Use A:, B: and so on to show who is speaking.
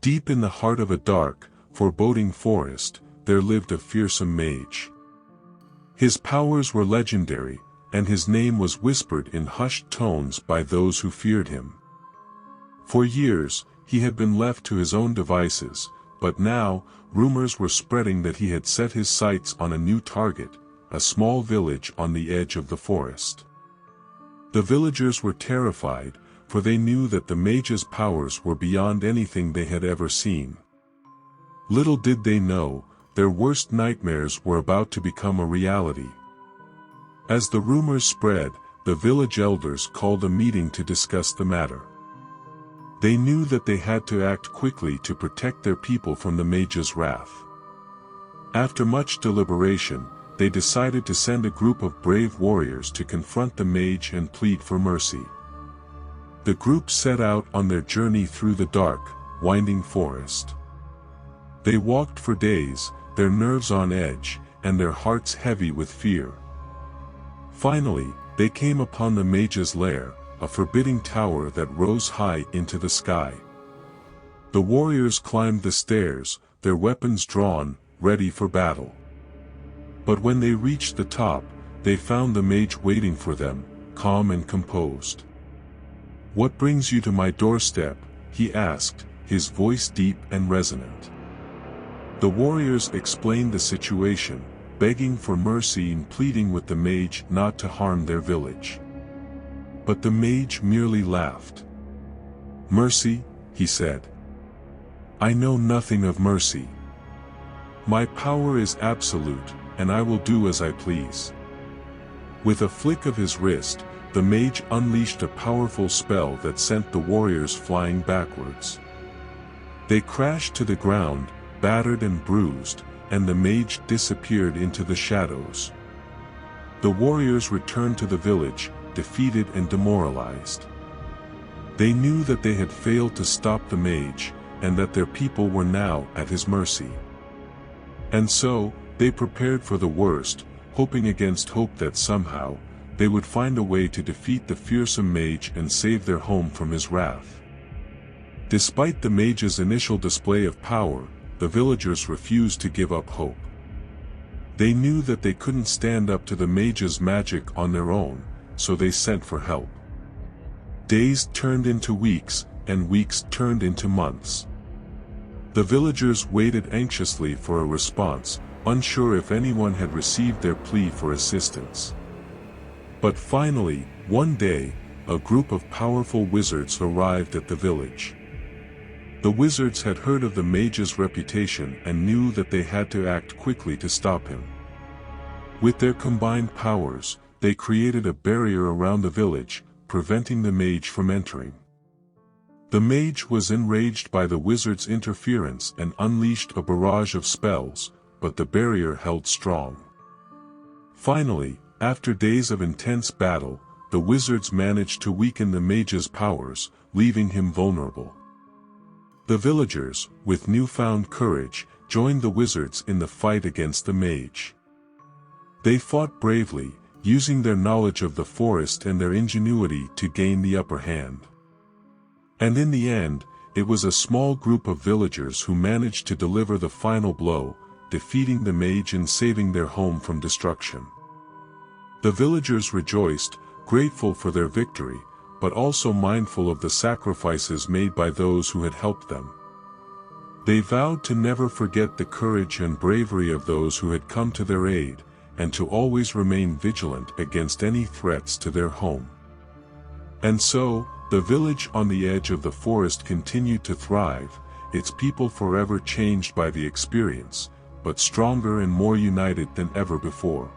A: Deep in the heart of a dark, foreboding forest, there lived a fearsome mage. His powers were legendary, and his name was whispered in hushed tones by those who feared him. For years, he had been left to his own devices, but now, rumors were spreading that he had set his sights on a new target, a small village on the edge of the forest. The villagers were terrified, for they knew that the mage's powers were beyond anything they had ever seen. Little did they know, their worst nightmares were about to become a reality. As the rumors spread, the village elders called a meeting to discuss the matter. They knew that they had to act quickly to protect their people from the mage's wrath. After much deliberation, they decided to send a group of brave warriors to confront the mage and plead for mercy. The group set out on their journey through the dark, winding forest. They walked for days, their nerves on edge, and their hearts heavy with fear. Finally, they came upon the mage's lair, a forbidding tower that rose high into the sky. The warriors climbed the stairs, their weapons drawn, ready for battle. But when they reached the top, they found the mage waiting for them, calm and composed. "What brings you to my doorstep?" he asked, his voice deep and resonant. The warriors explained the situation, begging for mercy and pleading with the mage not to harm their village. But the mage merely laughed. "Mercy," he said. "I know nothing of mercy. My power is absolute, and I will do as I please." With a flick of his wrist, the mage unleashed a powerful spell that sent the warriors flying backwards. They crashed to the ground, battered and bruised, and the mage disappeared into the shadows. The warriors returned to the village, defeated and demoralized. They knew that they had failed to stop the mage, and that their people were now at his mercy. And so, they prepared for the worst, hoping against hope that somehow, they would find a way to defeat the fearsome mage and save their home from his wrath. Despite the mage's initial display of power, the villagers refused to give up hope. They knew that they couldn't stand up to the mage's magic on their own, so they sent for help. Days turned into weeks, and weeks turned into months. The villagers waited anxiously for a response, unsure if anyone had received their plea for assistance. But finally, one day, a group of powerful wizards arrived at the village. The wizards had heard of the mage's reputation and knew that they had to act quickly to stop him. With their combined powers, they created a barrier around the village, preventing the mage from entering. The mage was enraged by the wizards' interference and unleashed a barrage of spells, but the barrier held strong. Finally, after days of intense battle, the wizards managed to weaken the mage's powers, leaving him vulnerable. The villagers, with newfound courage, joined the wizards in the fight against the mage. They fought bravely, using their knowledge of the forest and their ingenuity to gain the upper hand. And in the end, it was a small group of villagers who managed to deliver the final blow, defeating the mage and saving their home from destruction. The villagers rejoiced, grateful for their victory, but also mindful of the sacrifices made by those who had helped them. They vowed to never forget the courage and bravery of those who had come to their aid, and to always remain vigilant against any threats to their home. And so, the village on the edge of the forest continued to thrive, its people forever changed by the experience, but stronger and more united than ever before.